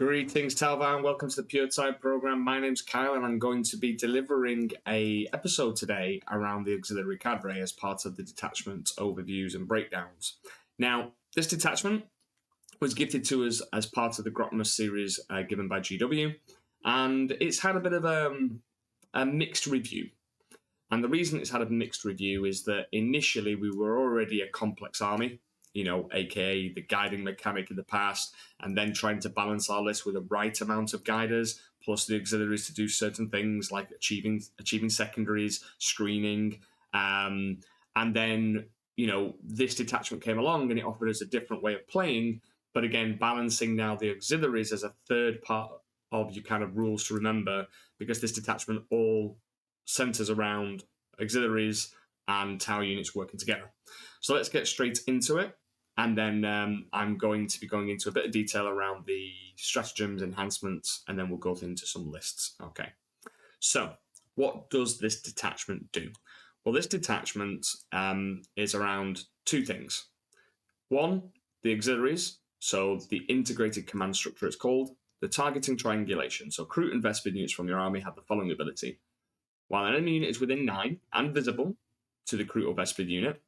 Greetings, Talvan. Welcome to the Puretide program. My name's Kyle, and I'm going to be delivering a episode today around the Auxiliary Cadre as part of the detachment overviews and breakdowns. Now, this detachment was gifted to us as part of the Grotmus series given by GW, and it's had a bit of a mixed review. And the reason it's had a mixed review is that initially we were already a complex army, aka the guiding mechanic in the past, and then trying to balance our list with the right amount of guiders, plus the auxiliaries to do certain things like achieving secondaries, screening, and then, this detachment came along and it offered us a different way of playing, but again, balancing now the auxiliaries as a third part of your kind of rules to remember, because this detachment all centers around auxiliaries and tower units working together. So let's get straight into it. And then I'm going to be going into a bit of detail around the stratagems, enhancements, and then we'll go into some lists. Okay. So what does this detachment do? Well, this detachment is around two things. One, the auxiliaries, so the integrated command structure it's called, the targeting triangulation. So Crute and Vespid units from your army have the following ability. While an enemy unit is within 9 and visible to the Crute or Vespid unit,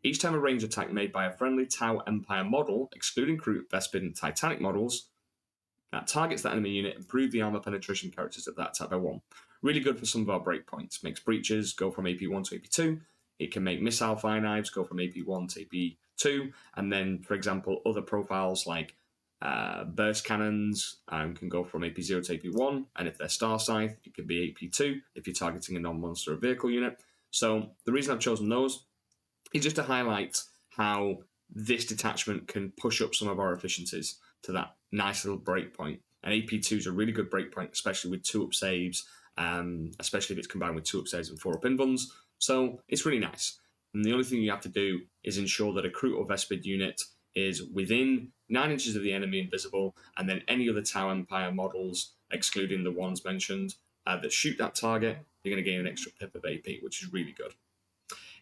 each time a range attack made by a friendly Tau Empire model, excluding Crute, Vespid, and Titanic models, that targets that enemy unit, improve the armor penetration characters of that attack by 1. Really good for some of our breakpoints. Makes breaches go from AP1 to AP2. It can make missile fire knives go from AP1 to AP2. And then, for example, other profiles like burst cannons can go from AP0 to AP1. And if they're Star Scythe, it could be AP2 if you're targeting a non-monster or vehicle unit. So the reason I've chosen those is just to highlight how this detachment can push up some of our efficiencies to that nice little breakpoint. And AP2 is a really good breakpoint, especially with 2-up saves, especially if it's combined with 2-up saves and 4-up invuns. So it's really nice. And the only thing you have to do is ensure that a Crute or Vespid unit is within 9 inches of the enemy invisible, and then any other Tau Empire models, excluding the ones mentioned, that shoot that target, you're going to gain an extra pip of AP, which is really good.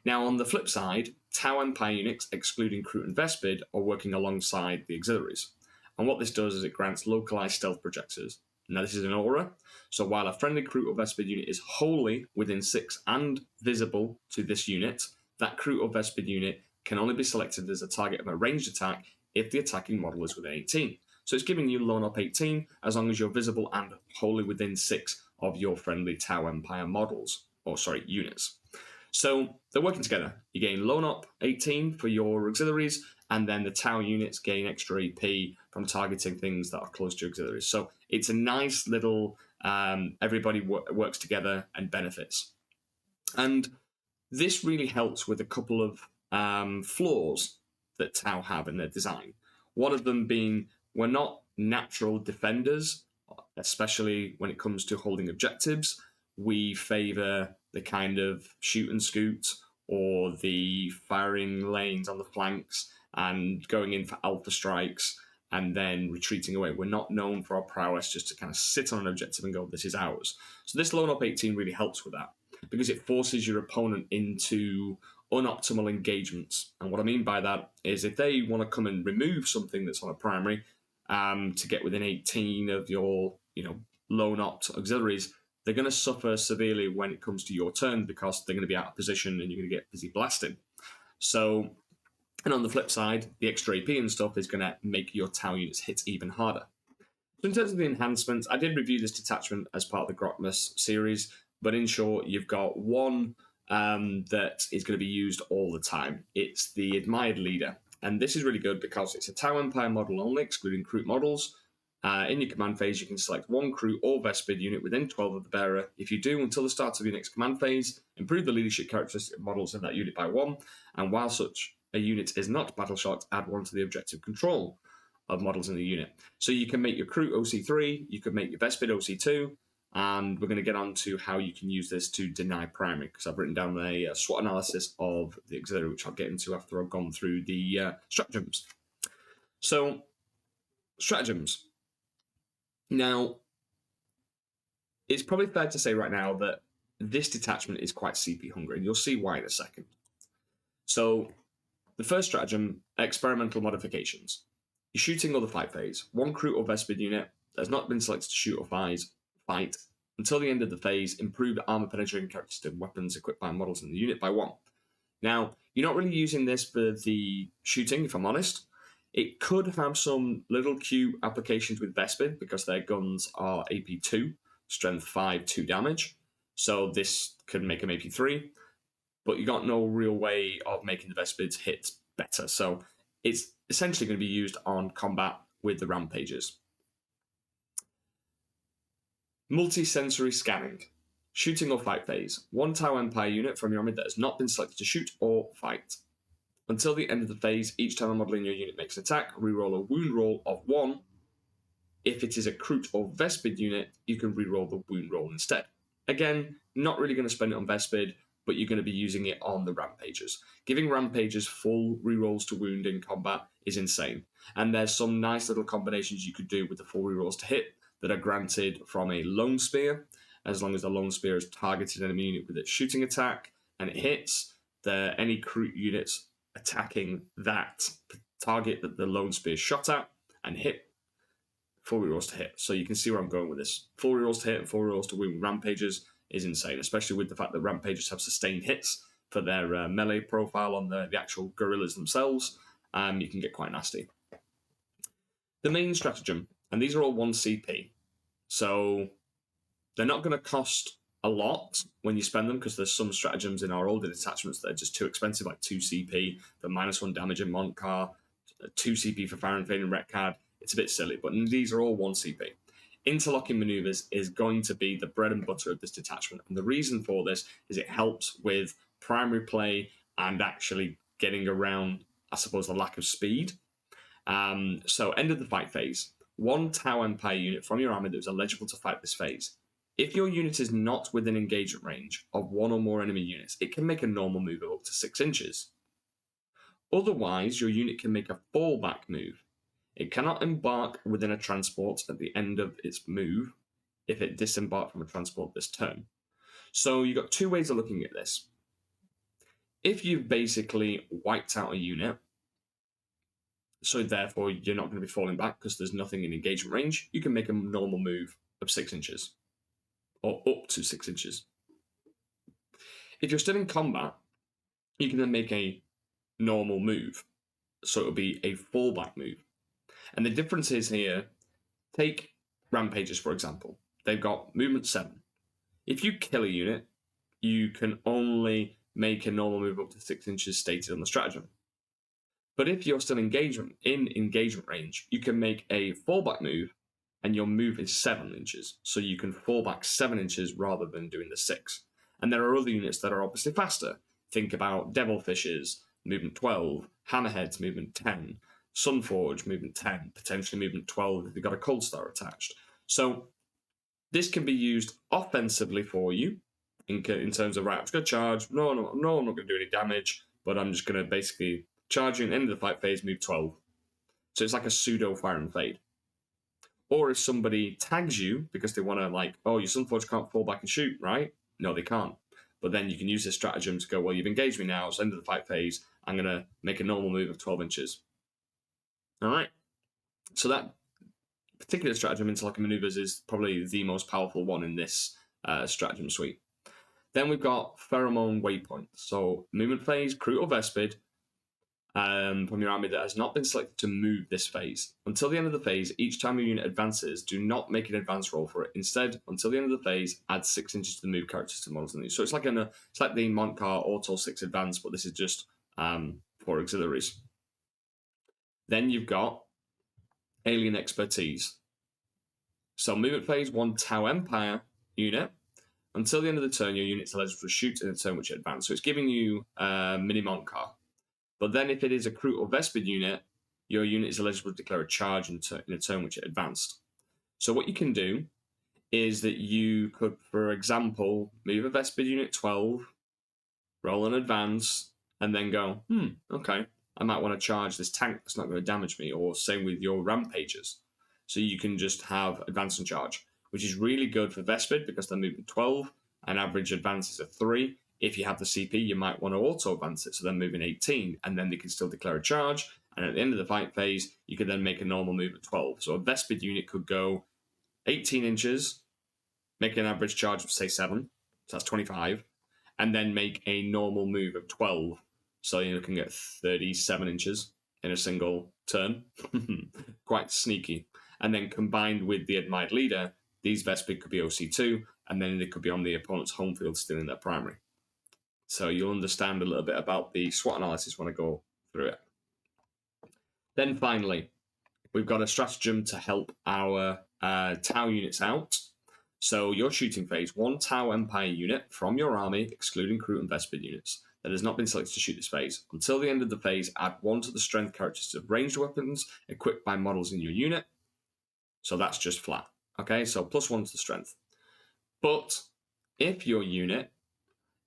Now, on the flip side, Tau Empire units, excluding Crute and Vespid, are working alongside the auxiliaries. And what this does is it grants localized stealth projectors. Now, this is an aura, so while a friendly Crute or Vespid unit is wholly within 6 and visible to this unit, that Crute or Vespid unit can only be selected as a target of a ranged attack if the attacking model is within 18. So it's giving you lone up 18 as long as you're visible and wholly within 6 of your friendly Tau Empire units. So they're working together. You gain lone up 18 for your auxiliaries, and then the Tau units gain extra AP from targeting things that are close to auxiliaries. So it's a nice little everybody works together and benefits. And this really helps with a couple of flaws that Tau have in their design. One of them being we're not natural defenders, especially when it comes to holding objectives. We favour the kind of shoot and scoot or the firing lanes on the flanks and going in for alpha strikes and then retreating away. We're not known for our prowess just to kind of sit on an objective and go, this is ours. So this lone up 18 really helps with that because it forces your opponent into unoptimal engagements. And what I mean by that is if they want to come and remove something that's on a primary to get within 18 of your lone opt auxiliaries, they're going to suffer severely when it comes to your turn because they're going to be out of position and you're going to get busy blasting. So, and on the flip side, the extra AP and stuff is going to make your Tau units hit even harder. So in terms of the enhancements, I did review this detachment as part of the Grotmus series, but in short, you've got one that is going to be used all the time. It's the Admired Leader. And this is really good because it's a Tau Empire model only, excluding Crute models. In your command phase, you can select one Crute or Vespid unit within 12 of the bearer. If you do, until the start of your next command phase, improve the leadership characteristic models in that unit by 1. And while such a unit is not battle shocked, add 1 to the objective control of models in the unit. So you can make your Crute OC3, you could make your Vespid OC2, and we're going to get on to how you can use this to deny primary, because I've written down a SWOT analysis of the auxiliary, which I'll get into after I've gone through the stratagems. So, stratagems. Now, it's probably fair to say right now that this detachment is quite CP hungry, and you'll see why in a second. So, the first stratagem, experimental modifications. You're shooting or the fight phase. One Crute or Vespid unit that has not been selected to shoot or fight until the end of the phase, improved armor penetrating characteristic weapons equipped by models in the unit by 1. Now, you're not really using this for the shooting, if I'm honest. It could have some little cute applications with Vespid because their guns are AP2, strength 5, 2 damage. So this could make them AP3, but you got no real way of making the Vespids hit better. So it's essentially going to be used on combat with the Rampages. Multi-sensory scanning. Shooting or fight phase. 1 Tau Empire unit from your army that has not been selected to shoot or fight. Until the end of the phase, each time a model in your unit makes an attack, reroll a wound roll of 1. If it is a Crute or Vespid unit, you can reroll the wound roll instead. Again, not really going to spend it on Vespid, but you're going to be using it on the Rampages. Giving Rampages full rerolls to wound in combat is insane. And there's some nice little combinations you could do with the full rerolls to hit that are granted from a Lone Spear. As long as the Lone Spear has targeted an enemy unit with its shooting attack and it hits, any Crute units attacking that target that the Lone Spear shot at and hit, full rerolls to hit. So you can see where I'm going with this. Full rerolls to hit and full rerolls to wound with Rampages is insane, especially with the fact that Rampages have sustained hits for their melee profile on the actual guerrillas themselves. You can get quite nasty. The main stratagem, and these are all 1 CP. So they're not going to cost a lot when you spend them because there's some stratagems in our older detachments that are just too expensive, like 2 CP for -1 damage in Montcar, 2 CP for Fire Invading Retcad. It's a bit silly, but these are all 1 CP. Interlocking maneuvers is going to be the bread and butter of this detachment. And the reason for this is it helps with primary play and actually getting around, I suppose, the lack of speed. So end of the fight phase. 1 Tau Empire unit from your army that is eligible to fight this phase. If your unit is not within engagement range of 1 or more enemy units, it can make a normal move of up to 6 inches. Otherwise, your unit can make a fallback move. It cannot embark within a transport at the end of its move if it disembarked from a transport this turn. So you've got 2 ways of looking at this. If you've basically wiped out a unit, so therefore you're not going to be falling back because there's nothing in engagement range, you can make a normal move of 6 inches. Or up to 6 inches. If you're still in combat, you can then make a normal move. So it'll be a fallback move. And the difference is here, take Rampages, for example. They've got movement 7. If you kill a unit, you can only make a normal move up to 6 inches stated on the stratagem. But if you're still in engagement range, you can make a fallback move, and your move is 7 inches. So you can fall back 7 inches rather than doing the 6. And there are other units that are obviously faster. Think about Devilfishes, movement 12, Hammerheads, movement 10, Sunforge, movement 10, potentially movement 12 if you've got a Cold Star attached. So this can be used offensively for you in terms of, right, I'm just going to charge. No, I'm not going to do any damage, but I'm just going to basically charge you at the end of the fight phase, move 12. So it's like a pseudo fire and fade. Or if somebody tags you because they want to, like, oh, your Sunforge can't fall back and shoot, right? No, they can't. But then you can use this stratagem to go, well, you've engaged me now, so end of the fight phase, I'm going to make a normal move of 12 inches. All right? So that particular stratagem, interlocking maneuvers, is probably the most powerful one in this stratagem suite. Then we've got Pheromone Waypoint. So movement phase, Crute or Vespid, from your army that has not been selected to move this phase. Until the end of the phase, each time your unit advances, do not make an advance roll for it. Instead, until the end of the phase, add 6 inches to the move characteristic models in these. So it's like the Montcar Auto 6 advance, but this is just for auxiliaries. Then you've got Alien Expertise. So movement phase, 1 Tau Empire unit. Until the end of the turn, your unit's eligible to shoot in a turn which it advances. So it's giving you mini Montcar. But then if it is a Crute or Vespid unit, your unit is eligible to declare a charge in a turn which it advanced. So what you can do is that you could, for example, move a Vespid unit 12, roll an advance, and then go, okay, I might want to charge this tank that's not going to damage me, or same with your Rampages. So you can just have advance and charge, which is really good for Vespid because they're moving 12, and average advances are 3. If you have the CP, you might want to auto-advance it, so they're moving 18, and then they can still declare a charge, and at the end of the fight phase, you could then make a normal move at 12. So a Vespid unit could go 18 inches, make an average charge of, say, 7, so that's 25, and then make a normal move of 12, so you're looking at 37 inches in a single turn. Quite sneaky. And then combined with the admired leader, these Vespid could be OC2, and then they could be on the opponent's home field still in their primary. So you'll understand a little bit about the SWOT analysis when I go through it. Then finally, we've got a stratagem to help our Tau units out. So your shooting phase, 1 Tau Empire unit from your army, excluding crew and Vespid units, that has not been selected to shoot this phase. Until the end of the phase, add 1 to the strength characteristics of ranged weapons equipped by models in your unit. So that's just flat. Okay, so +1 to the strength. But if your unit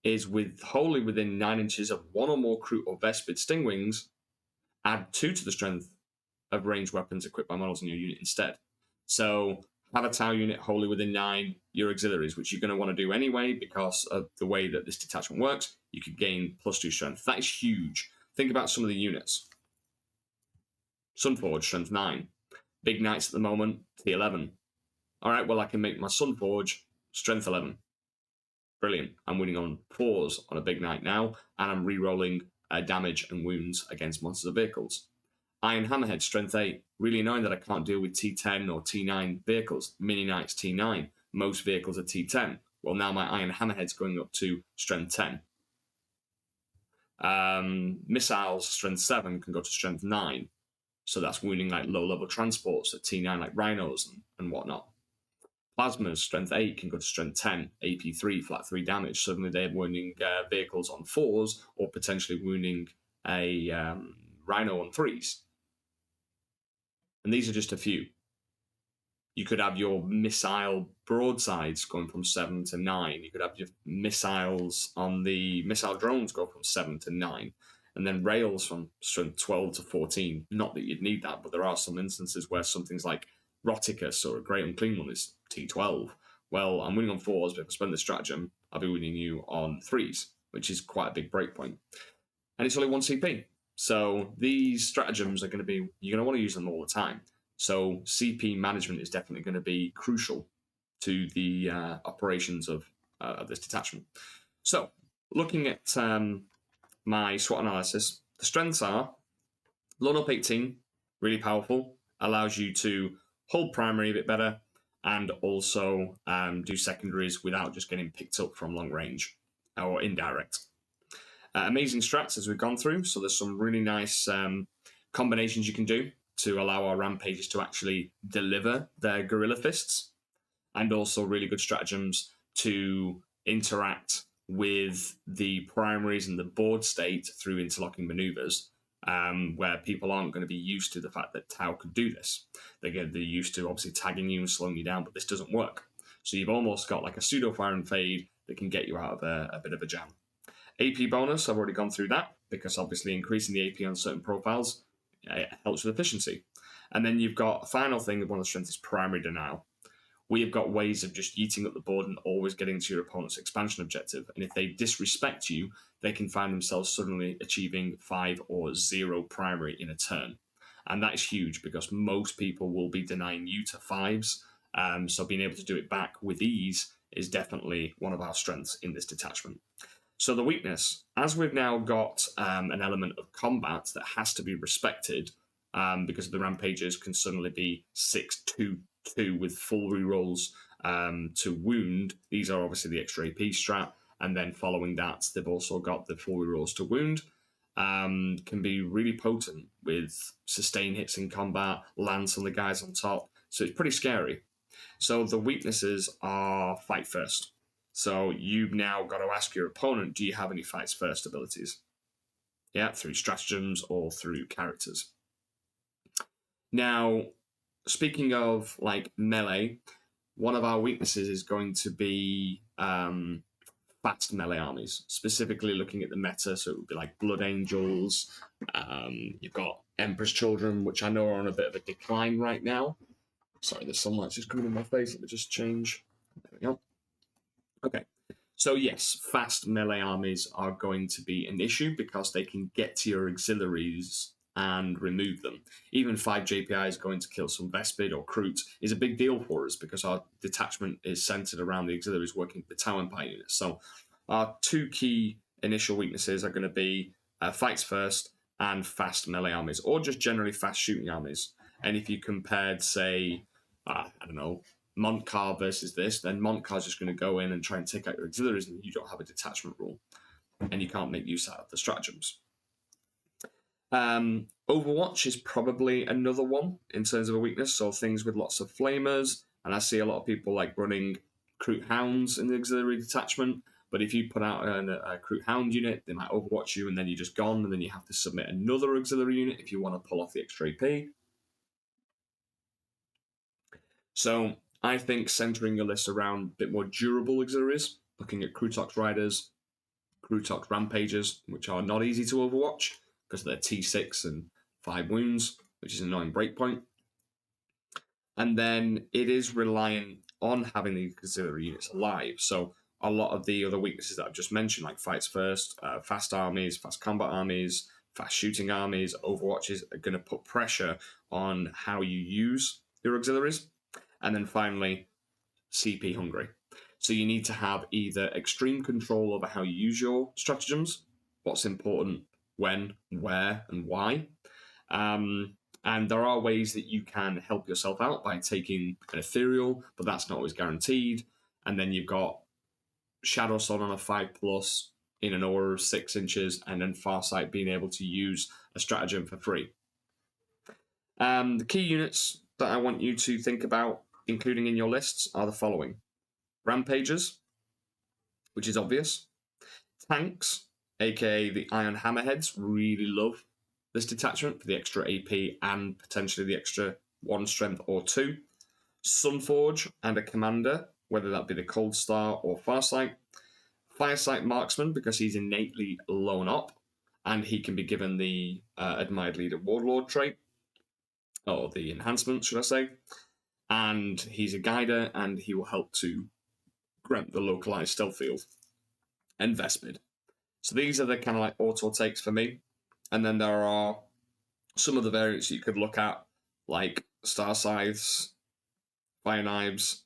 is wholly within 9 inches of 1 or more crew or Vespid stingwings, add 2 to the strength of ranged weapons equipped by models in your unit instead. So have a Tau unit wholly within 9, your auxiliaries, which you're going to want to do anyway because of the way that this detachment works. You could gain +2 strength. That is huge. Think about some of the units. Sunforge, strength 9. Big Knights at the moment, T11. All right, well, I can make my Sunforge strength 11. Brilliant. I'm winning on 4s on a Big Knight now, and I'm re-rolling damage and wounds against monsters or vehicles. Iron Hammerhead, strength 8. Really annoying that I can't deal with T10 or T9 vehicles. Mini Knights, T9. Most vehicles are T10. Well, now my Iron Hammerhead's going up to strength 10. Missiles, strength 7, can go to strength 9. So that's wounding like low-level transports at T9, like rhinos and whatnot. Plasmas, strength 8, can go to strength 10, AP3, flat 3 damage. Suddenly they're wounding vehicles on 4s or potentially wounding a rhino on 3s. And these are just a few. You could have your missile broadsides going from 7 to 9. You could have your missiles on the missile drones go from 7 to 9. And then rails from strength 12 to 14. Not that you'd need that, but there are some instances where something's like Roticus or a Great Unclean One is T12. Well, I'm winning on 4s, but if I spend the stratagem, I'll be winning you on 3s, which is quite a big breakpoint. And it's only 1 CP. So these stratagems are going to be, you're going to want to use them all the time. So CP management is definitely going to be crucial to the operations of this detachment. So looking at my SWOT analysis, the strengths are Lone Up 18, really powerful, allows you to hold primary a bit better and also do secondaries without just getting picked up from long range or indirect. Amazing strats as we've gone through, so there's some really nice combinations you can do to allow our rampages to actually deliver their gorilla fists, and also really good stratagems to interact with the primaries and the board state through interlocking maneuvers, where people aren't going to be used to the fact that Tau could do this. They're used to obviously tagging you and slowing you down, but this doesn't work. So you've almost got like a pseudo fire and fade that can get you out of a bit of a jam. AP bonus, I've already gone through that, because obviously increasing the AP on certain profiles helps with efficiency. And then you've got a final thing, one of the strengths is primary denial. We have got ways of just yeeting up the board and always getting to your opponent's expansion objective. And if they disrespect you, they can find themselves suddenly achieving 5 or 0 primary in a turn. And that is huge because most people will be denying you to 5s. So being able to do it back with ease is definitely one of our strengths in this detachment. So the weakness, as we've now got an element of combat that has to be respected, because the rampages can suddenly be 6-2-2 with full rerolls to wound. These are obviously the extra AP strat, and then following that, they've also got the full rerolls to wound. Can be really potent with sustain hits in combat, lance on the guys on top, so it's pretty scary. So the weaknesses are fight first. So you've now got to ask your opponent, do you have any fights first abilities? Yeah, through stratagems or through characters. Now, speaking of like melee, one of our weaknesses is going to be fast melee armies, specifically looking at the meta. So it would be like Blood Angels. You've got Emperor's Children, which I know are on a bit of a decline right now. Sorry, the sunlight's just coming in my face. Let me just change. There we go. Okay, so yes, fast melee armies are going to be an issue because they can get to your auxiliaries and remove them. Even 5 JPIs going to kill some Vespid or Kroot is a big deal for us because our detachment is centered around the auxiliaries working with the Tau Empire units. So our 2 key initial weaknesses are going to be fights first and fast melee armies, or just generally fast shooting armies. And if you compared, say, I don't know, Montcar versus this, then Montcar's just going to go in and try and take out your auxiliaries, and you don't have a detachment rule, and you can't make use out of the stratagems. Overwatch is probably another one in terms of a weakness, so things with lots of flamers, and I see a lot of people like running Kroot Hounds in the auxiliary detachment, but if you put out a Kroot Hound unit, they might overwatch you, and then you're just gone, and then you have to submit another auxiliary unit if you want to pull off the extra AP. So I think centering your list around a bit more durable auxiliaries, looking at Krutox Riders, Krutox Rampagers, which are not easy to overwatch because they're T6 and 5 wounds, which is an annoying breakpoint. And then it is reliant on having the auxiliary units alive. So a lot of the other weaknesses that I've just mentioned, like fights first, fast armies, fast combat armies, fast shooting armies, overwatches, are going to put pressure on how you use your auxiliaries. And then finally, CP hungry. So you need to have either extreme control over how you use your stratagems, what's important, when, where, and why. And there are ways that you can help yourself out by taking an ethereal, but that's not always guaranteed. And then you've got Shadow Sword on a 5+ in an aura of 6 inches, and then Farsight being able to use a stratagem for free. The key units that I want you to think about including in your lists are the following. Rampagers, which is obvious. Tanks, aka the Iron Hammerheads, really love this detachment for the extra AP and potentially the extra 1 strength or 2. Sunforge and a commander, whether that be the Cold Star or Farsight. Firesight Marksman, because he's innately lone op, and he can be given the Admired Leader Warlord trait, or the enhancements, should I say. And he's a guider, and he will help to grant the localized stealth field. And Vespid. So these are the kind of like auto takes for me. And then there are some of the variants you could look at, like Star Scythes, Fire Knives,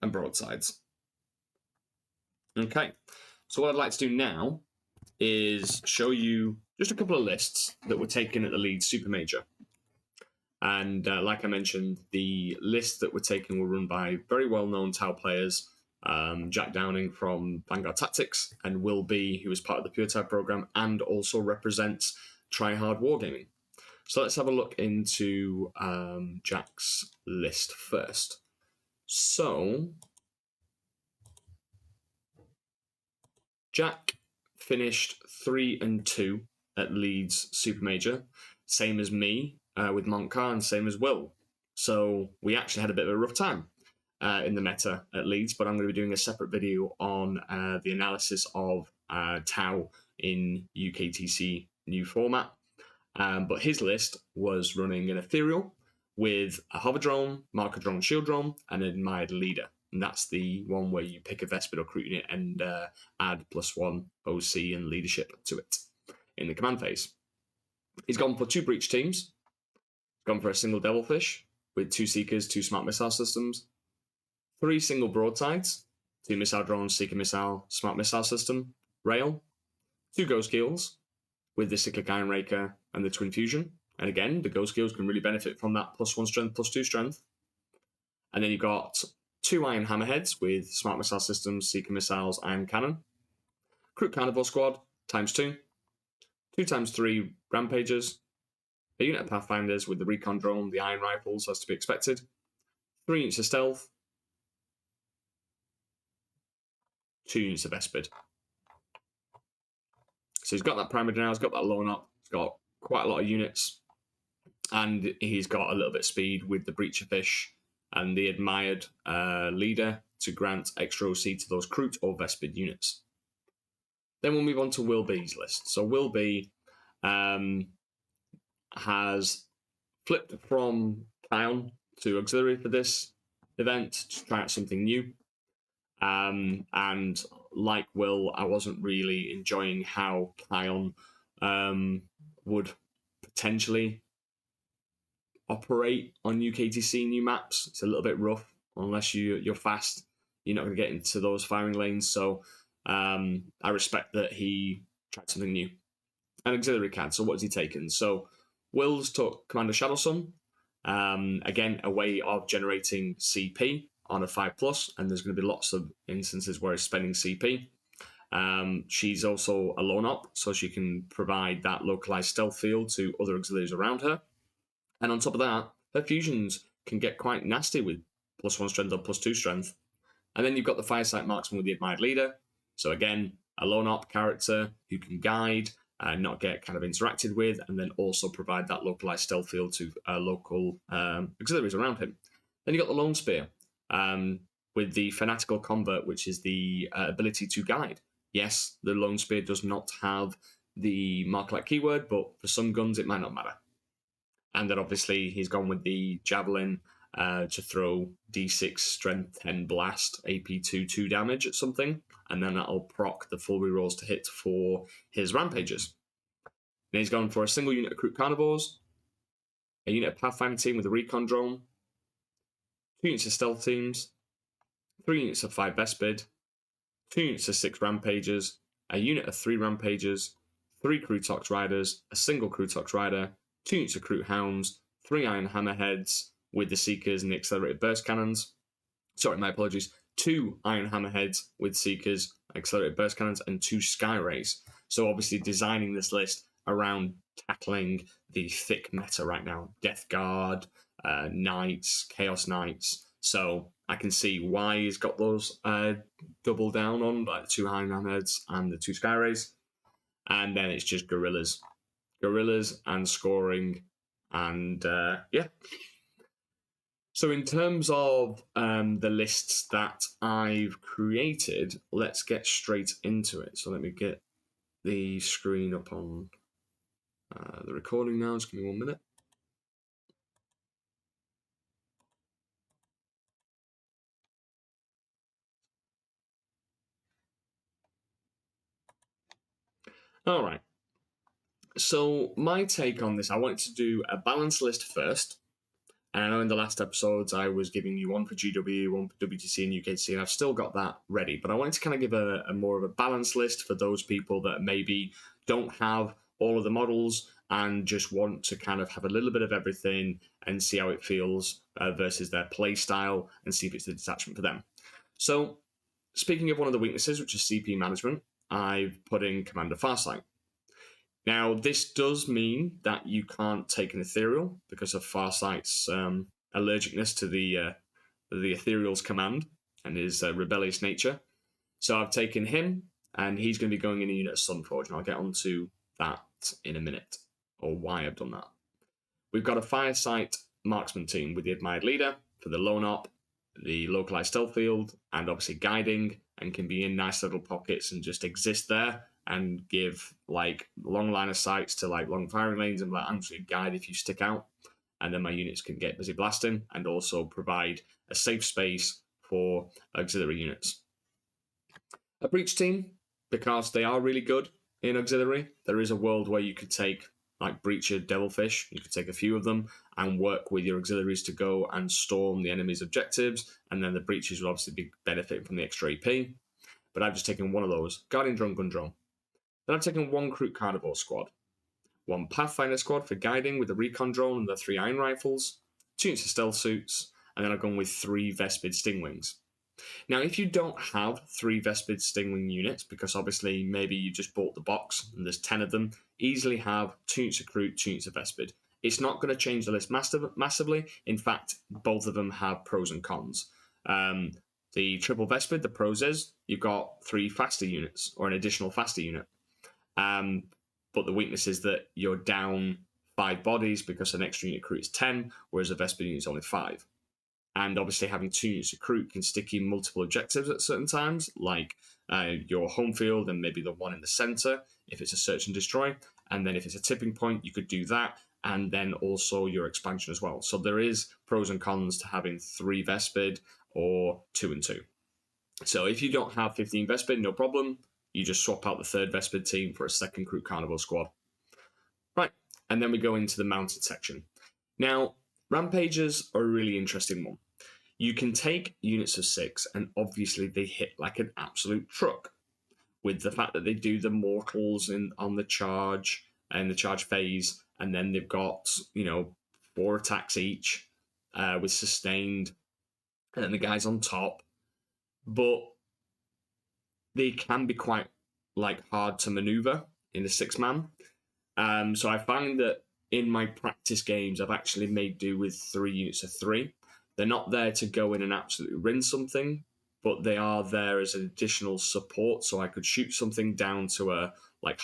and Broadsides. Okay, so what I'd like to do now is show you just a couple of lists that were taken at the Leeds Super Major. And like I mentioned, the lists that were taken were run by very well-known Tau players, Jack Downing from Vanguard Tactics, and Will B, who was part of the Puretide program, and also represents Try Hard Wargaming. So let's have a look into Jack's list first. So Jack finished 3-2 at Leeds Super Major, same as me with Montcar, and same as Will. So we actually had a bit of a rough time in the meta at Leeds, but I'm going to be doing a separate video on the analysis of Tau in UKTC new format. But his list was running an Ethereal with a Hover Drone, Marker Drone, Shield Drone, and an Admired Leader. And that's the one where you pick a Vespid or Kroot unit and add +1 OC and leadership to it in the command phase. He's gone for 2 breach teams. He's gone for a single Devilfish with 2 Seekers, 2 Smart Missile systems, 3 single Broadsides, 2 Missile Drones, Seeker Missile, Smart Missile system, Rail, 2 Ghost Keels with the Cyclic Iron Raker and the Twin Fusion. And again, the Ghost Keels can really benefit from that +1 strength, +2 strength. And then you've got 2 Iron Hammerheads with Smart Missile systems, Seeker Missiles, Iron Cannon. Kroot Carnivore Squad, ×2. 2×3 Rampagers. A unit of Pathfinders with the Recon Drone, the Iron Rifles, as to be expected. 3 units of Stealth. 2 units of Vespid. So he's got that Primer now, he's got that Lone Up, he's got quite a lot of units, and he's got a little bit of speed with the Breacher Fish and the Admired Leader to grant extra OC to those Kroot or Vespid units. Then we'll move on to Will B's list. So Will B has flipped from Kion to Auxiliary for this event to try out something new. And like Will, I wasn't really enjoying how Kion would potentially operate on UKTC new maps. It's a little bit rough unless you're fast. You're not going to get into those firing lanes. So I respect that he tried something new. An auxiliary cadre. So what has he taken? So Wills took Commander Shadowsun. Again, a way of generating CP on a 5+, and there's going to be lots of instances where it's spending CP. She's also a lone op, so she can provide that localized stealth field to other auxiliaries around her. And on top of that, her fusions can get quite nasty with +1 strength or +2 strength. And then you've got the Firesight Marksman with the Admired Leader. So again, a lone op character who can guide and not get kind of interacted with, and then also provide that localized stealth field to local auxiliaries around him. Then you've got the Lone Spear with the Fanatical Convert, which is the ability to guide. Yes, the Lone Spear does not have the mark-like keyword, but for some guns it might not matter. And then obviously he's gone with the Javelin to throw D6 Strength 10 Blast, AP2 2 damage at something, and then that'll proc the full rerolls to hit for his Rampages. And he's gone for a single unit of Recruit Carnivores, a unit of Pathfinder team with a Recon Drone, 2 units of Stealth teams, 3 units of 5 Vespid, 2 units of 6 Rampages, a unit of 3 Rampages, 3 Crutox Riders, a single Crutox Rider, 2 units of Crute Hounds, 3 Iron Hammerheads with the Seekers and the Accelerated Burst Cannons. Sorry, my apologies. 2 Iron Hammerheads with Seekers, Accelerated Burst Cannons, and 2 Sky Rays. So obviously designing this list around tackling the thick meta right now. Death Guard, Knights, Chaos Knights. So I can see why he's got those double down on, like the 2 Iron Hammerheads and the 2 Sky Rays. And then it's just Gorillas and scoring, and yeah. So in terms of the lists that I've created, let's get straight into it. So let me get the screen up on the recording now. Just give me 1 minute. All right. So my take on this, I wanted to do a balanced list first. And I know in the last episodes I was giving you one for GW, one for WTC and UKTC, and I've still got that ready. But I wanted to kind of give a more of a balanced list for those people that maybe don't have all of the models and just want to kind of have a little bit of everything and see how it feels versus their play style and see if it's the detachment for them. So speaking of one of the weaknesses, which is CP management, I've put in Commander Farsight. Now, this does mean that you can't take an Ethereal because of Farsight's allergicness to the Ethereal's command and his rebellious nature. So I've taken him, and he's going to be going in a unit of Sunforge, and I'll get onto that in a minute, or why I've done that. We've got a Firesight Marksman team with the Admired Leader for the Lone Op, the Localized Stealth Field, and obviously guiding, and can be in nice little pockets and just exist there and give like long line of sights to like long firing lanes and like actually guide if you stick out. And then my units can get busy blasting and also provide a safe space for auxiliary units. A breach team, because they are really good in auxiliary, there is a world where you could take like Breacher Devilfish, you could take a few of them and work with your auxiliaries to go and storm the enemy's objectives, and then the breaches will obviously be benefiting from the extra AP. But I've just taken one of those, Guardian Drone, Gun Drone. Then I've taken 1 Recruit Carnivore squad, 1 Pathfinder squad for guiding with the Recon Drone and the 3 Iron Rifles, 2 units of Stealth Suits, and then I've gone with 3 Vespid Stingwings. Now, if you don't have 3 Vespid Stingwing units, because obviously maybe you just bought the box and there's 10 of them, easily have 2 units of Recruit, 2 units of Vespid. It's not going to change the list massively. In fact, both of them have pros and cons. The triple Vespid, the pros is you've got 3 faster units or an additional faster unit. But the weakness is that you're down 5 bodies because an extra unit Recruit is 10, whereas a Vespid unit is only 5. And obviously having 2 units of Recruit can stick you multiple objectives at certain times, like your home field and maybe the one in the center if it's a search and destroy. And then if it's a tipping point, you could do that, and then also your expansion as well. So there is pros and cons to having 3 Vespid or 2 and 2. So if you don't have 15 Vespid, no problem. You just swap out the 3rd Vespid team for a 2nd Recruit Carnivore squad. Right, And then we go into the mounted section. Now, Rampagers are a really interesting one. You can take units of 6, and obviously they hit like an absolute truck with the fact that they do the mortals on the charge and the charge phase, and then they've got, 4 attacks each with sustained, and then the guys on top. But they can be quite hard to maneuver in a 6-man. So I find that in my practice games, I've actually made do with 3 units of 3. They're not there to go in and absolutely rinse something, but they are there as an additional support. So I could shoot something down to a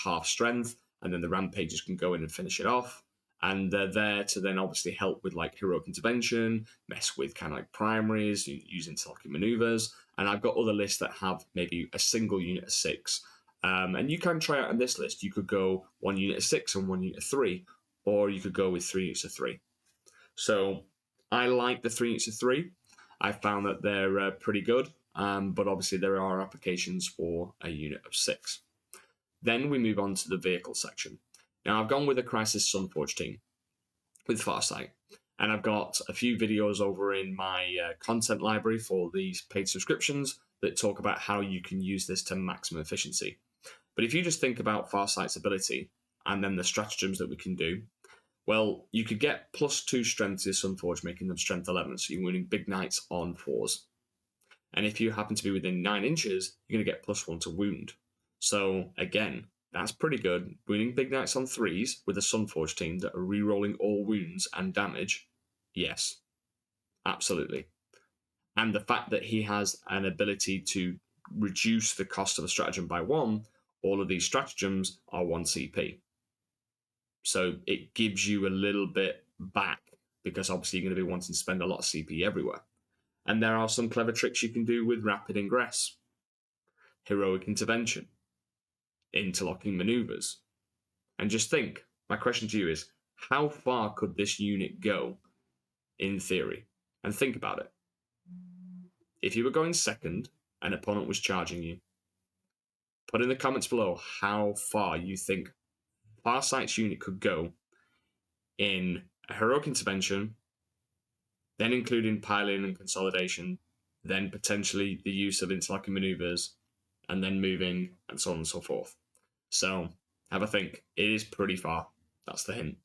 half strength, and then the Rampagers can go in and finish it off. And they're there to then obviously help with heroic intervention, mess with kind of primaries, use interlocking maneuvers. And I've got other lists that have maybe a single unit of 6. And you can try out on this list. You could go 1 unit of 6 and 1 unit of 3, or you could go with 3 units of 3. So I like the 3 units of 3. I found that they're pretty good, but obviously there are applications for a unit of 6. Then we move on to the vehicle section. Now I've gone with a Crisis Sunforge team with Farsight, and I've got a few videos over in my content library for these paid subscriptions that talk about how you can use this to maximum efficiency. But if you just think about Farsight's ability and then the stratagems that we can do, well, you could get +2 strength to Sunforge, making them strength 11, so you're winning big knights on 4s. And if you happen to be within 9 inches, you're going to get +1 to wound. So again, that's pretty good. Winning big knights on 3s with a Sunforge team that are re-rolling all wounds and damage, yes, absolutely. And the fact that he has an ability to reduce the cost of a stratagem by 1, all of these stratagems are 1 CP. So it gives you a little bit back, because obviously you're going to be wanting to spend a lot of CP everywhere. And there are some clever tricks you can do with rapid ingress, heroic intervention, interlocking maneuvers. And just think, my question to you is, how far could this unit go in theory? And think about it. If you were going second, an opponent was charging you, put in the comments below how far you think Farsight's unit could go in a heroic intervention, then including piling and consolidation, then potentially the use of interlocking maneuvers, and then moving, and so on and so forth. So have a think. It is pretty far. That's the hint.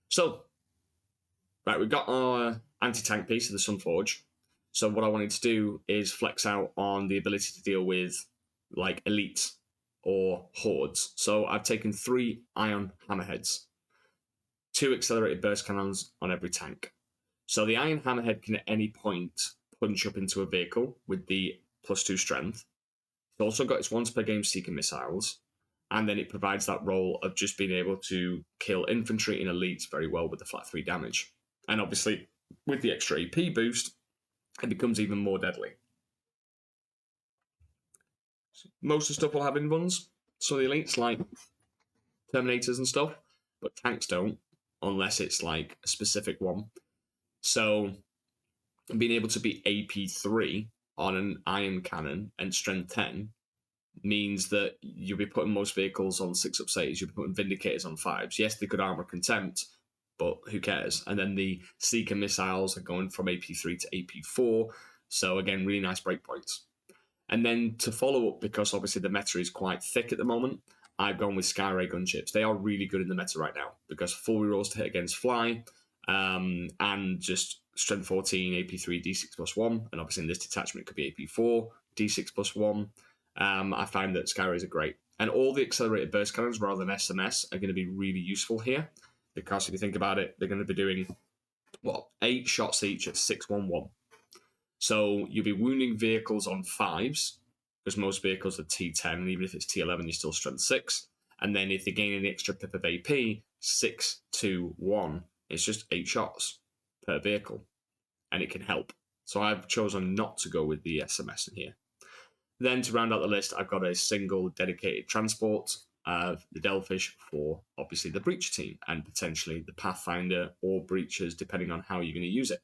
So, right, we've got our anti-tank piece of the Sunforge. So what I wanted to do is flex out on the ability to deal with elites or hordes. So I've taken 3 iron hammerheads, 2 accelerated burst cannons on every tank. So the iron hammerhead can at any point punch up into a vehicle with the +2 strength. It's also got its once per game seeker missiles, and then it provides that role of just being able to kill infantry and elites very well with the flat 3 damage. And obviously, with the extra AP boost, it becomes even more deadly. Most of the stuff will have invuns, so the elites like Terminators and stuff, but tanks don't, unless it's a specific one. So being able to be AP3 on an iron cannon and strength 10 means that you'll be putting most vehicles on 6-up saves, you'll be putting Vindicators on 5s. Yes, they could armor contempt, but who cares? And then the Seeker missiles are going from AP3 to AP4, so again, really nice breakpoints. And then to follow up, because obviously the meta is quite thick at the moment, I've gone with Skyray gunships. They are really good in the meta right now, because 4 rerolls to hit against fly, and just strength 14, AP3, D6 +1, and obviously in this detachment it could be AP4, D6 +1. I find that Skyrays are great. And all the accelerated burst cannons rather than SMS are going to be really useful here, because if you think about it, they're going to be doing, 8 shots each at 611. So you'll be wounding vehicles on 5s, because most vehicles are T10, and even if it's T11, you're still strength 6. And then if they gain an extra pip of AP, 6, 2, 1, it's just 8 shots per vehicle, and it can help. So I've chosen not to go with the SMS in here. Then to round out the list, I've got a single dedicated transport of the Delphish for obviously the Breacher team, and potentially the Pathfinder or Breachers, depending on how you're going to use it.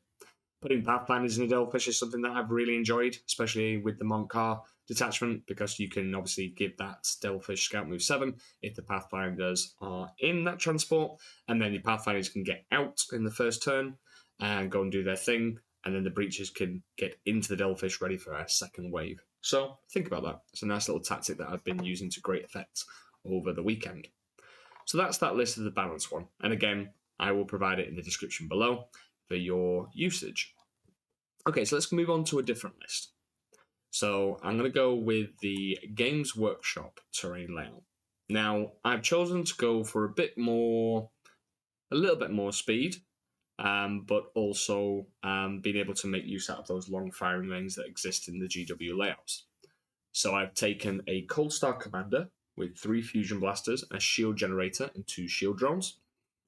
Putting Pathfinders in the Delphish is something that I've really enjoyed, especially with the Montcar Detachment, because you can obviously give that Stealthfish Scout move 7 if the Pathfinders are in that transport, and then the Pathfinders can get out in the first turn and go and do their thing, and then the Breaches can get into the Devilish ready for a second wave. So think about that. It's a nice little tactic that I've been using to great effect over the weekend. So that's that list of the balanced one. And again, I will provide it in the description below for your usage. Okay, so let's move on to a different list. So I'm going to go with the Games Workshop terrain layout. Now, I've chosen to go for a little bit more speed, but also being able to make use out of those long firing lanes that exist in the GW layouts. So I've taken a Cold Star Commander with 3 Fusion Blasters, a Shield Generator, and 2 Shield Drones,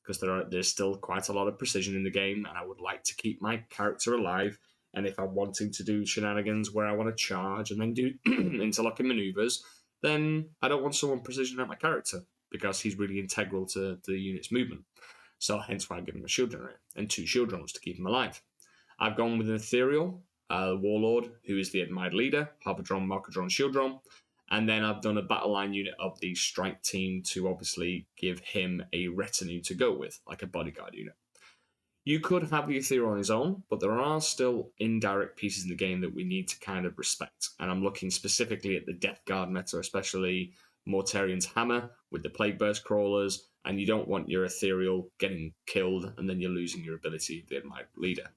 because there's still quite a lot of precision in the game, and I would like to keep my character alive. And if I'm wanting to do shenanigans where I want to charge and then do interlocking maneuvers, then I don't want someone precision at my character, because he's really integral to the unit's movement. So hence why I give him a Shield Generator and 2 Shield Drones to keep him alive. I've gone with an Ethereal Warlord, who is the admired leader, Harpodrome, Markadron, Shield Drone. And then I've done a battle line unit of the Strike team to obviously give him a retinue to go with, like a bodyguard unit. You could have the Ethereal on his own, but there are still indirect pieces in the game that we need to kind of respect. And I'm looking specifically at the Death Guard meta, especially Mortarian's Hammer with the Plague Burst Crawlers, and you don't want your Ethereal getting killed and then you're losing your ability, the admired leader.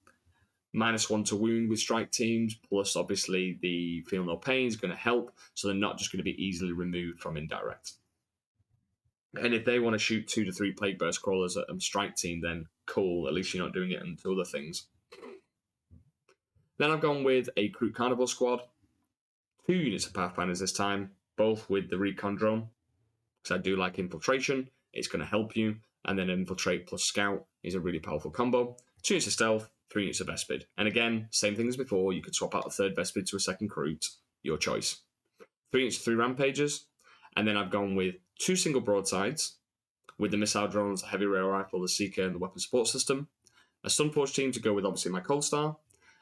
-1 to wound with strike teams, plus obviously the Feel No Pain is going to help, so they're not just going to be easily removed from indirect. And if they want to shoot 2 to 3 Plague Burst Crawlers at a strike team, then cool, at least you're not doing it into other things. Then I've gone with a Kroot Carnival squad, 2 units of Pathfinders this time, both with the Recon Drone, because I do like Infiltration, it's going to help you, and then Infiltrate plus Scout is a really powerful combo. 2 units of Stealth, 3 units of Vespid. And again, same thing as before, you could swap out a 3rd Vespid to a 2nd Kroot, your choice. 3 units of 3 Rampages, and then I've gone with 2 single broadsides, with the Missile Drones, the Heavy Rail Rifle, the Seeker, and the Weapon Support System. A Sunforge team to go with obviously my Cold Star,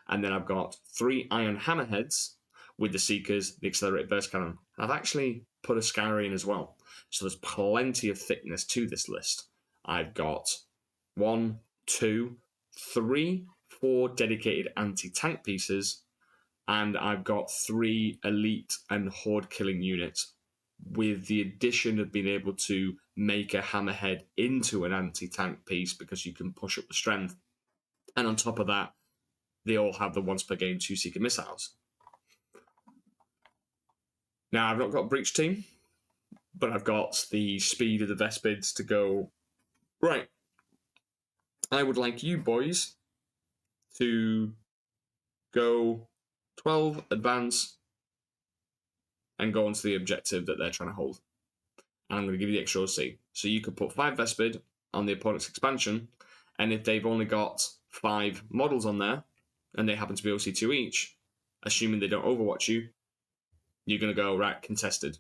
and then I've got 3 Iron Hammerheads with the Seekers, the Accelerated Burst Cannon. I've actually put a Scourer in as well, so there's plenty of thickness to this list. I've got 1, 2, 3, 4 dedicated anti-tank pieces, and I've got 3 elite and horde killing units, with the addition of being able to make a Hammerhead into an anti-tank piece because you can push up the strength. And on top of that, they all have the once per game 2 Seeker missiles. Now, I've not got a Breach team, but I've got the speed of the Vespids to go, right, I would like you boys to go 12, advance, and go on to the objective that they're trying to hold. And I'm going to give you the extra OC. So you could put 5 Vespid on the opponent's expansion, and if they've only got 5 models on there, and they happen to be OC2 each, assuming they don't overwatch you, you're going to go, right, contested.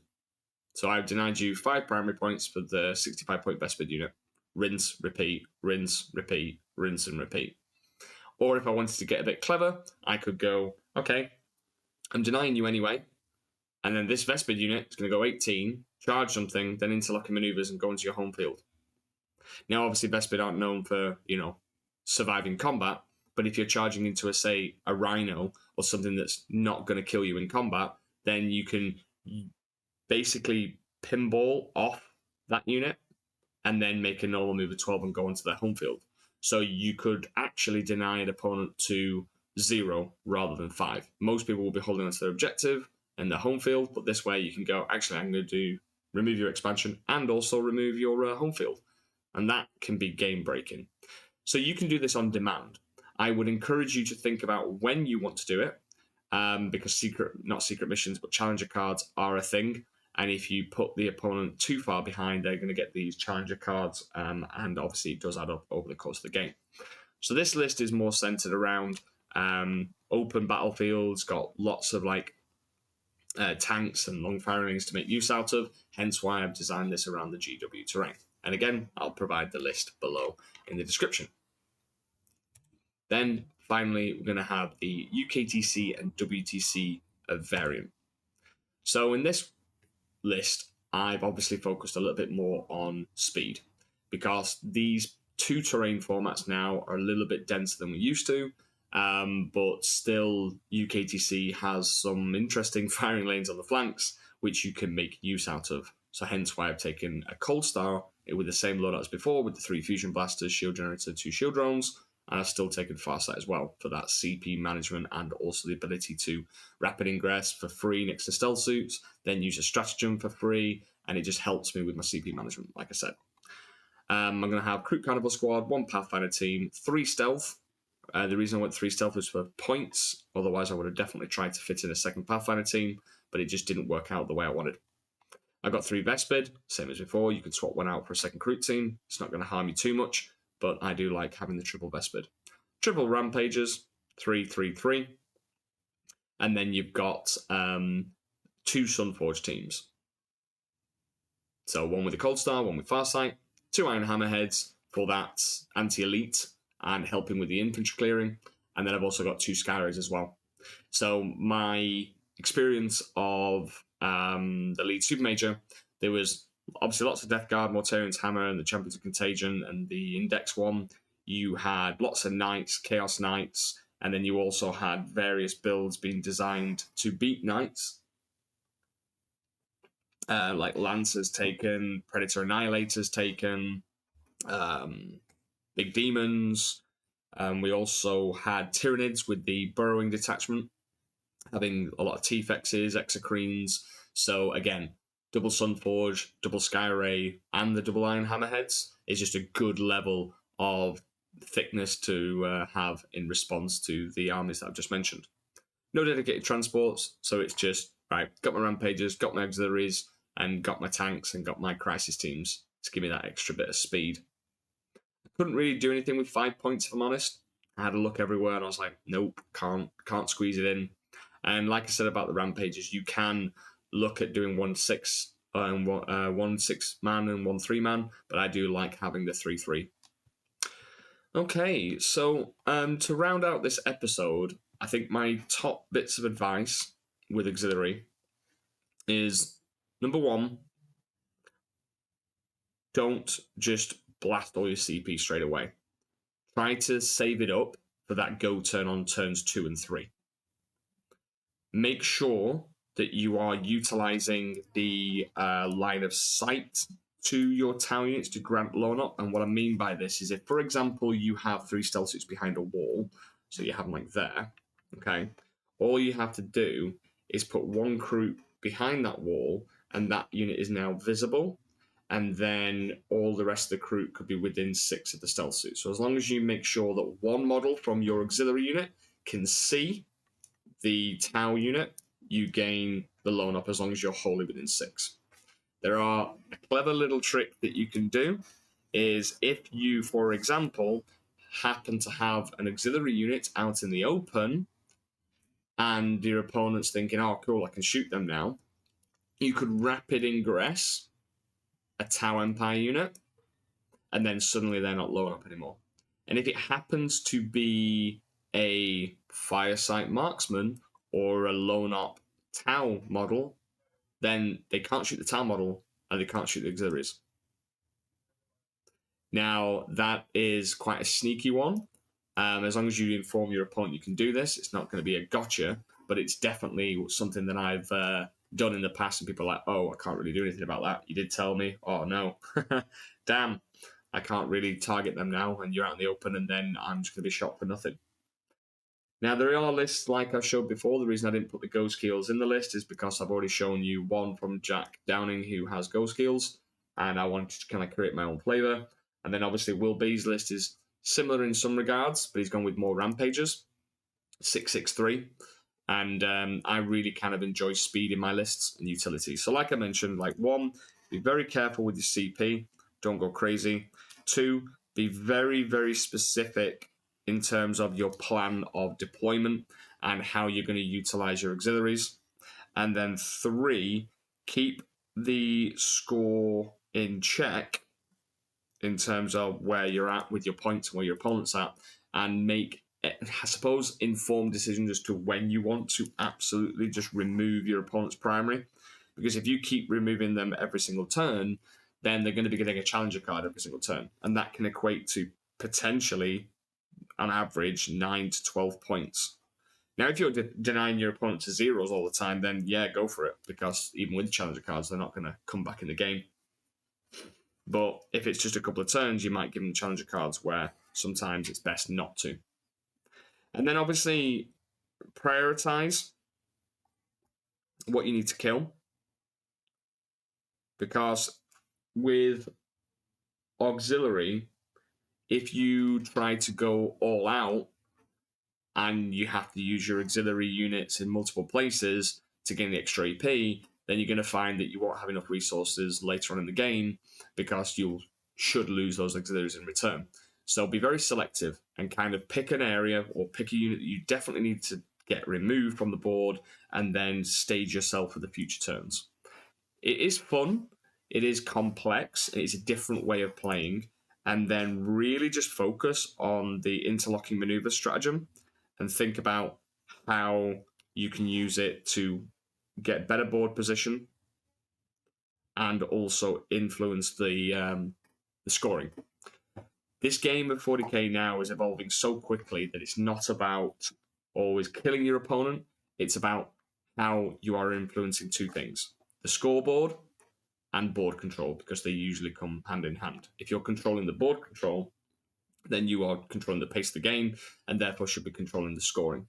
So I've denied you 5 primary points for the 65-point Vespid unit. Rinse, repeat, rinse, repeat, rinse, and repeat. Or if I wanted to get a bit clever, I could go, okay, I'm denying you anyway, and then this Vespid unit is going to go 18, charge something, then interlocking maneuvers and go into your home field. Now, obviously, Vespid aren't known for, surviving combat, but if you're charging into, say, a Rhino or something that's not going to kill you in combat, then you can basically pinball off that unit and then make a normal move of 12 and go into their home field. So you could actually deny an opponent to 0 rather than 5. Most people will be holding on to their objective and their home field, but this way you can go, actually, I'm going to remove your expansion and also remove your home field. And that can be game-breaking. So you can do this on demand. I would encourage you to think about when you want to do it, because not secret missions, but challenger cards are a thing. And if you put the opponent too far behind, they're going to get these challenger cards, and obviously it does add up over the course of the game. So this list is more centered around open battlefields, got lots of tanks and long firings to make use out of, hence why I've designed this around the GW terrain. And again, I'll provide the list below in the description. Then finally, we're going to have the UKTC and WTC variant. So in this list, I've obviously focused a little bit more on speed, because these two terrain formats now are a little bit denser than we used to, but still UKTC has some interesting firing lanes on the flanks which you can make use out of. So hence why I've taken a Cold Star with the same loadout as before, with the 3 fusion blasters, shield generator, 2 shield drones, and I've still taken Farsight as well for that CP management and also the ability to rapid ingress for free next to stealth suits, then use a stratagem for free, and it just helps me with my CP management, like I said. I'm going to have Crew Carnival Squad, 1 Pathfinder team, 3 stealth. The reason I went 3 stealth was for points, otherwise I would have definitely tried to fit in a second Pathfinder team, but it just didn't work out the way I wanted. I got 3 Vespid, same as before. You can swap one out for a second Crew team. It's not going to harm you too much, but I do like having the triple Vespid. Triple Rampagers, 3, 3, 3. And then you've got 2 Sunforge teams. So 1 with the Cold Star, 1 with Farsight, 2 Iron Hammerheads for that anti-elite and helping with the infantry clearing. And then I've also got 2 Skyrays as well. So my experience of the lead super major, there was obviously lots of Death Guard, Mortarian's Hammer, and the Champions of Contagion, and the Index one. You had lots of Knights, Chaos Knights, and then you also had various builds being designed to beat Knights. Like Lancers taken, Predator Annihilators taken, Big Demons. We also had Tyranids with the Burrowing Detachment, having a lot of T-Fexes, Exocrines. So again, double Sunforge, double Skyray, and the double Iron Hammerheads is just a good level of thickness to have in response to the armies that I've just mentioned. No dedicated transports, so it's just, right, got my Rampagers, got my Auxiliaries, and got my tanks, and got my Crisis teams to give me that extra bit of speed. I couldn't really do anything with 5 points, if I'm honest. I had a look everywhere, and I was like, nope, can't squeeze it in. And like I said about the Rampagers, you can look at doing 1 6 and 1 6 man and 1 3 man, but I do like having the 3-3. Okay, so to round out this episode, I think my top bits of advice with Auxiliary is, number 1, don't just blast all your CP straight away. Try to save it up for that go turn on turns 2 and 3. Make sure that you are utilizing the line of sight to your tower units to grant loan up. And what I mean by this is, if, for example, you have 3 stealth suits behind a wall, so you have them like there, okay, all you have to do is put 1 crew behind that wall, and that unit is now visible, and then all the rest of the crew could be within 6 of the stealth suit. So as long as you make sure that 1 model from your auxiliary unit can see the tower unit, you gain the loan up as long as you're wholly within 6. There are a clever little trick that you can do, is if you, for example, happen to have an auxiliary unit out in the open and your opponent's thinking, oh cool, I can shoot them now, you could rapid ingress a Tau Empire unit, and then suddenly they're not low up anymore. And if it happens to be a Firesight Marksman or a Lone Op Tau model, then they can't shoot the Tau model and they can't shoot the auxiliaries. Now, that is quite a sneaky one. As long as you inform your opponent you can do this, it's not going to be a gotcha, but it's definitely something that I've done in the past, and people are like, oh, I can't really do anything about that. You did tell me. Oh, no. Damn. I can't really target them now, and you're out in the open, and then I'm just going to be shot for nothing. Now, there are lists like I've showed before. The reason I didn't put the Ghost Keels in the list is because I've already shown you one from Jack Downing who has Ghost Keels, and I wanted to kind of create my own flavour. And then obviously Will B's list is similar in some regards, but he's gone with more Rampagers, 663. And I really kind of enjoy speed in my lists and utility. So like I mentioned, like 1, be very careful with your CP. Don't go crazy. 2, be very, very specific in terms of your plan of deployment and how you're going to utilize your auxiliaries. And then 3, keep the score in check in terms of where you're at with your points and where your opponent's at, and make I suppose, informed decisions as to when you want to absolutely just remove your opponent's primary. Because if you keep removing them every single turn, then they're going to be getting a challenger card every single turn. And that can equate to potentially, on average, 9 to 12 points. Now, if you're denying your opponent to zeros all the time, then yeah, go for it. Because even with challenger cards, they're not going to come back in the game. But if it's just a couple of turns, you might give them challenger cards where sometimes it's best not to. And then obviously prioritize what you need to kill. Because with Auxiliary, if you try to go all out and you have to use your auxiliary units in multiple places to gain the extra AP, then you're going to find that you won't have enough resources later on in the game because you should lose those auxiliaries in return. So be very selective and kind of pick an area or pick a unit that you definitely need to get removed from the board and then stage yourself for the future turns. It is fun, it is complex, it's a different way of playing, and then really just focus on the interlocking maneuver stratagem and think about how you can use it to get better board position and also influence the scoring. This game of 40k now is evolving so quickly that it's not about always killing your opponent. It's about how you are influencing two things: the scoreboard and board control, because they usually come hand in hand. If you're controlling the board control, then you are controlling the pace of the game and therefore should be controlling the scoring.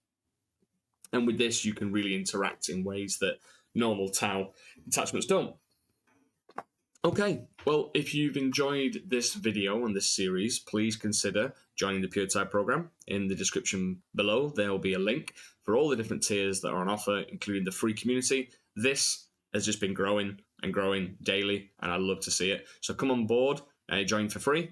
And with this, you can really interact in ways that normal Tau detachments don't. Okay, well, if you've enjoyed this video and this series, please consider joining the Puretide program. In the description below, there will be a link for all the different tiers that are on offer, including the free community. This has just been growing and growing daily, and I love to see it. So come on board, join for free.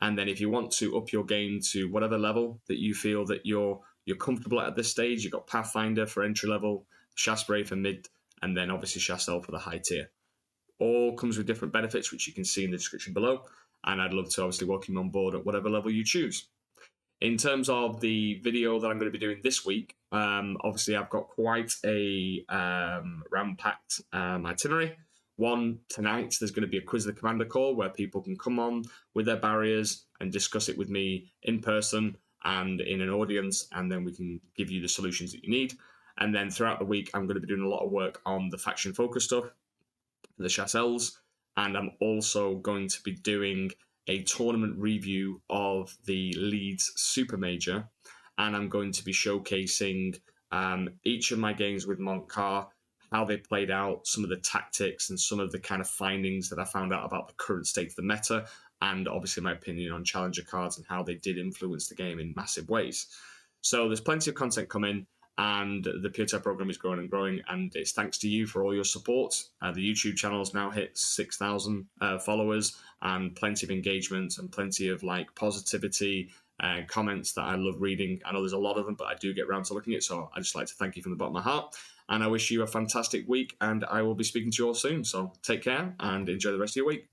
And then if you want to up your game to whatever level that you feel that you're comfortable at this stage, you've got Pathfinder for entry level, Shaspray for mid, and then obviously Chastel for the high tier. All comes with different benefits, which you can see in the description below. And I'd love to obviously welcome you on board at whatever level you choose. In terms of the video that I'm going to be doing this week, obviously I've got quite a ram-packed itinerary. One, tonight, there's going to be a Quiz the Commander call where people can come on with their barriers and discuss it with me in person and in an audience, and then we can give you the solutions that you need. And then throughout the week, I'm going to be doing a lot of work on the faction focus stuff, the Chassels, and I'm also going to be doing a tournament review of the Leeds Super Major, and I'm going to be showcasing each of my games with Montcar, how they played out, some of the tactics and some of the kind of findings that I found out about the current state of the meta, and obviously my opinion on challenger cards and how they did influence the game in massive ways. So there's plenty of content coming, and the Puretide program is growing and growing, and it's thanks to you for all your support. The YouTube channel's now hit 6,000 followers, and plenty of engagement and plenty of positivity and comments that I love reading. I know there's a lot of them, but I do get around to looking at it, so I just like to thank you from the bottom of my heart. And I wish you a fantastic week, and I will be speaking to you all soon. So take care and enjoy the rest of your week.